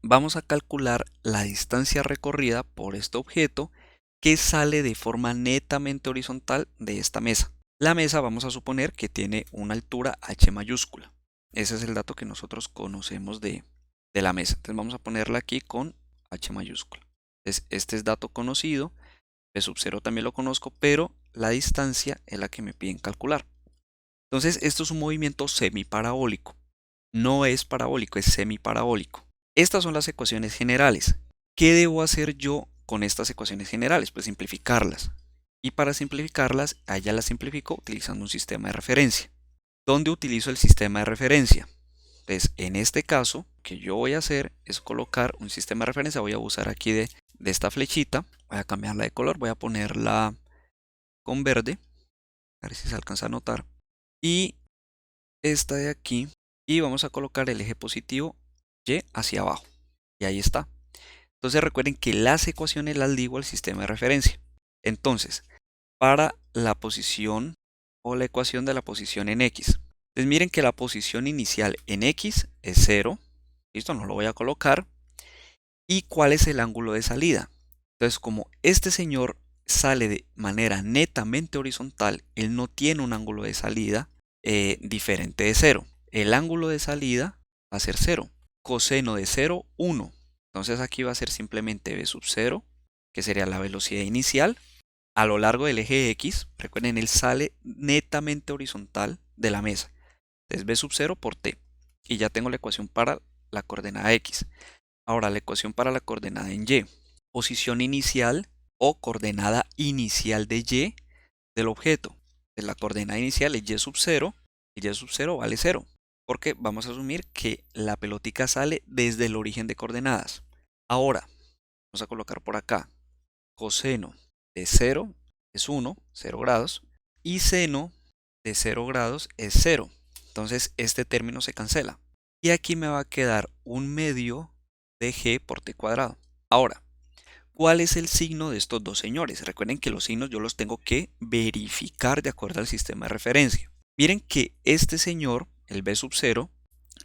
vamos a calcular la distancia recorrida por este objeto que sale de forma netamente horizontal de esta mesa. La mesa vamos a suponer que tiene una altura h mayúscula. Ese es el dato que nosotros conocemos de la mesa. Entonces vamos a ponerla aquí con h mayúscula. Entonces este es dato conocido. B sub 0 también lo conozco, pero la distancia es la que me piden calcular. Entonces esto es un movimiento semiparabólico. No es parabólico, es semiparabólico. Estas son las ecuaciones generales. ¿Qué debo hacer yo con estas ecuaciones generales? Pues simplificarlas. Y para simplificarlas, allá las simplifico utilizando un sistema de referencia. ¿Dónde utilizo el sistema de referencia? Entonces, en este caso, lo que yo voy a hacer es colocar un sistema de referencia. Voy a usar aquí de esta flechita. Voy a cambiarla de color. Voy a ponerla con verde. A ver si se alcanza a notar. Y esta de aquí. Y vamos a colocar el eje positivo Y hacia abajo. Y ahí está. Entonces recuerden que las ecuaciones las ligo al sistema de referencia. Entonces, para la posición o la ecuación de la posición en X. Entonces miren que la posición inicial en X es 0. Listo, no lo voy a colocar. ¿Y cuál es el ángulo de salida? Entonces, como este señor sale de manera netamente horizontal, él no tiene un ángulo de salida diferente de 0. El ángulo de salida va a ser 0. Coseno de 0, 1. Entonces aquí va a ser simplemente b sub 0, que sería la velocidad inicial, a lo largo del eje X. Recuerden, él sale netamente horizontal de la mesa. Entonces b sub 0 por t. Y ya tengo la ecuación para la coordenada X. Ahora la ecuación para la coordenada en Y. Posición inicial o coordenada inicial de Y del objeto. La coordenada inicial es Y sub 0 y Y sub 0 vale 0. Porque vamos a asumir que la pelotica sale desde el origen de coordenadas. Ahora, vamos a colocar por acá coseno de 0 es 1, 0 grados, y seno de 0 grados es 0. Entonces este término se cancela. Y aquí me va a quedar un medio de g por t cuadrado. Ahora, ¿cuál es el signo de estos dos señores? Recuerden que los signos yo los tengo que verificar de acuerdo al sistema de referencia. Miren que este señor, el b sub 0,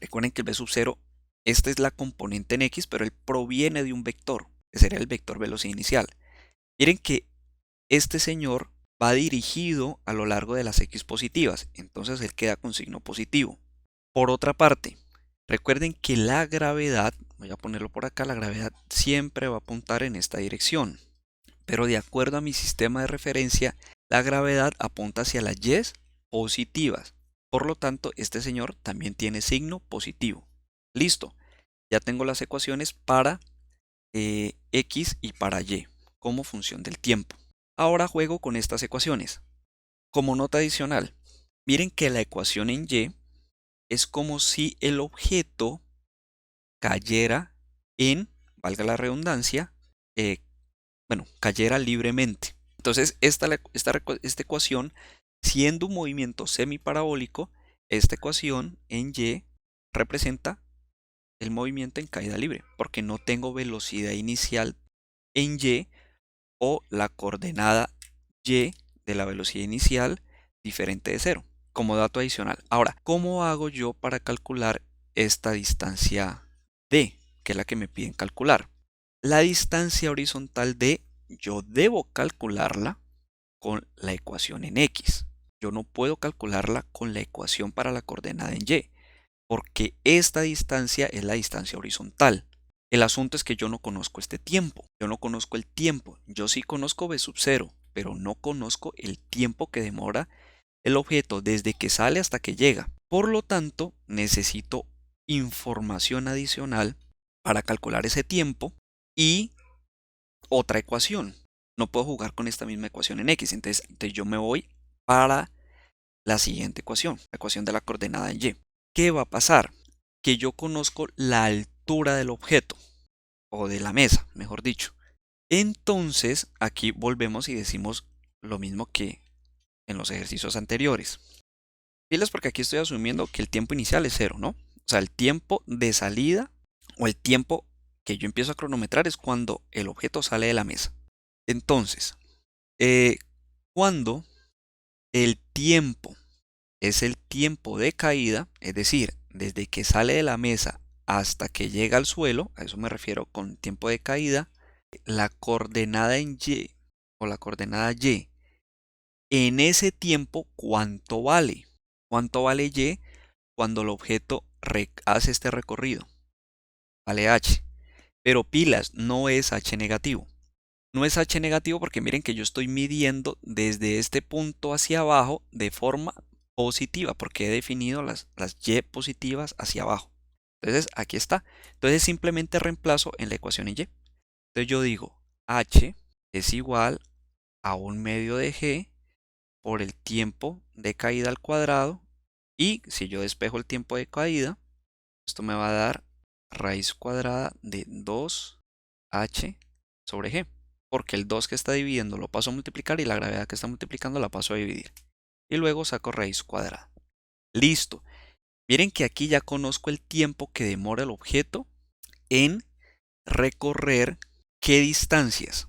recuerden que el b sub 0, esta es la componente en x, pero él proviene de un vector, que sería el vector velocidad inicial. Miren que este señor va dirigido a lo largo de las x positivas, entonces él queda con signo positivo. Por otra parte, recuerden que la gravedad, voy a ponerlo por acá, la gravedad siempre va a apuntar en esta dirección, pero de acuerdo a mi sistema de referencia, la gravedad apunta hacia las y positivas. Por lo tanto, este señor también tiene signo positivo. Listo, ya tengo las ecuaciones para x y para y como función del tiempo. Ahora juego con estas ecuaciones. Como nota adicional, miren que la ecuación en y es como si el objeto cayera en, valga la redundancia, cayera libremente. Entonces, esta ecuación, siendo un movimiento semiparabólico, esta ecuación en y representa el movimiento en caída libre, porque no tengo velocidad inicial en y o la coordenada y de la velocidad inicial diferente de 0, como dato adicional. Ahora, ¿cómo hago yo para calcular esta distancia d, que es la que me piden calcular? La distancia horizontal d, yo debo calcularla con la ecuación en x. Yo no puedo calcularla con la ecuación para la coordenada en y, porque esta distancia es la distancia horizontal. El asunto es que yo no conozco este tiempo, yo no conozco el tiempo, yo sí conozco b sub 0, pero no conozco el tiempo que demora el objeto desde que sale hasta que llega. Por lo tanto, necesito información adicional para calcular ese tiempo y otra ecuación. No puedo jugar con esta misma ecuación en x, entonces yo me voy para la siguiente ecuación, la ecuación de la coordenada en y. ¿Qué va a pasar? Que yo conozco la altura del objeto, o de la mesa, mejor dicho. Entonces, aquí volvemos y decimos lo mismo que en los ejercicios anteriores. Pilas porque aquí estoy asumiendo que el tiempo inicial es 0, ¿no? O sea, el tiempo de salida o el tiempo que yo empiezo a cronometrar es cuando el objeto sale de la mesa. Entonces, cuando el tiempo es el tiempo de caída, es decir, desde que sale de la mesa hasta que llega al suelo, a eso me refiero con tiempo de caída, la coordenada en Y o la coordenada Y, en ese tiempo, ¿cuánto vale? ¿Cuánto vale Y cuando el objeto hace este recorrido? Vale h. Pero pilas, no es h negativo. No es h negativo porque miren que yo estoy midiendo desde este punto hacia abajo de forma positiva, porque he definido las y positivas hacia abajo. Entonces, aquí está. Entonces, simplemente reemplazo en la ecuación en y. Entonces, yo digo, h es igual a 1/2 de g por el tiempo de caída al cuadrado. Y si yo despejo el tiempo de caída, esto me va a dar raíz cuadrada de 2h sobre g. Porque el 2 que está dividiendo lo paso a multiplicar y la gravedad que está multiplicando la paso a dividir. Y luego saco raíz cuadrada. Listo. Miren que aquí ya conozco el tiempo que demora el objeto en recorrer qué distancias.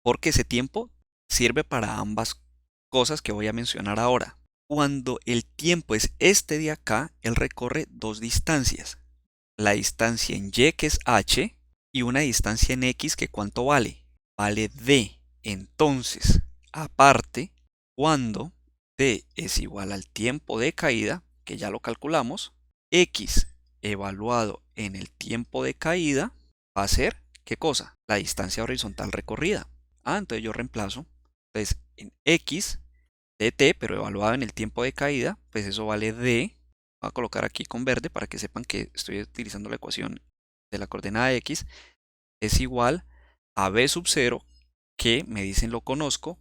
Porque ese tiempo sirve para ambas cosas que voy a mencionar ahora. Cuando el tiempo es este de acá, él recorre dos distancias. La distancia en y, que es h, y una distancia en x, que ¿cuánto vale? Vale d. Entonces, aparte, cuando d es igual al tiempo de caída, que ya lo calculamos, x evaluado en el tiempo de caída va a ser, ¿qué cosa? La distancia horizontal recorrida. Entonces yo reemplazo. Entonces, en x de t, pero evaluado en el tiempo de caída, pues eso vale d. Voy a colocar aquí con verde para que sepan que estoy utilizando la ecuación de la coordenada x. Es igual a b sub 0, que me dicen lo conozco,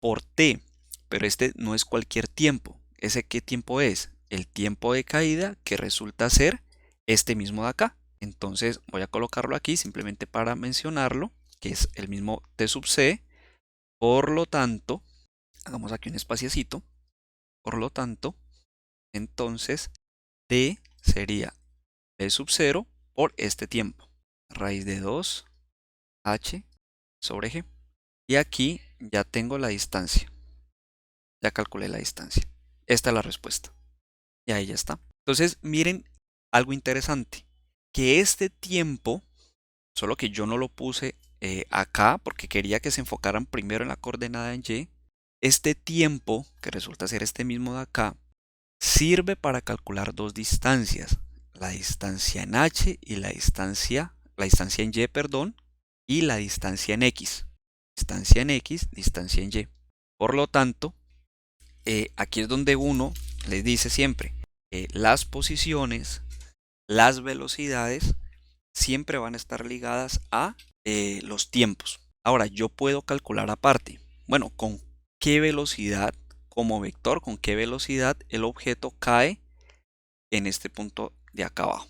por t. Pero este no es cualquier tiempo. ¿Ese qué tiempo es? El tiempo de caída, que resulta ser este mismo de acá. Entonces voy a colocarlo aquí simplemente para mencionarlo, que es el mismo t sub c. Por lo tanto, hagamos aquí un espaciecito. Por lo tanto, entonces t sería b sub 0 por este tiempo. Raíz de 2h sobre g. Y aquí ya tengo la distancia. Ya calculé la distancia. Esta es la respuesta. Y ahí ya está. Entonces, miren algo interesante. Que este tiempo, solo que yo no lo puse acá porque quería que se enfocaran primero en la coordenada en y. Este tiempo, que resulta ser este mismo de acá, sirve para calcular dos distancias. La distancia en h y la distancia en y, perdón, y la distancia en x. Distancia en x, distancia en y. Por lo tanto, aquí es donde uno les dice siempre, las posiciones, las velocidades, siempre van a estar ligadas a los tiempos. Ahora, yo puedo calcular aparte, bueno, con qué velocidad, como vector, con qué velocidad el objeto cae en este punto de acá abajo.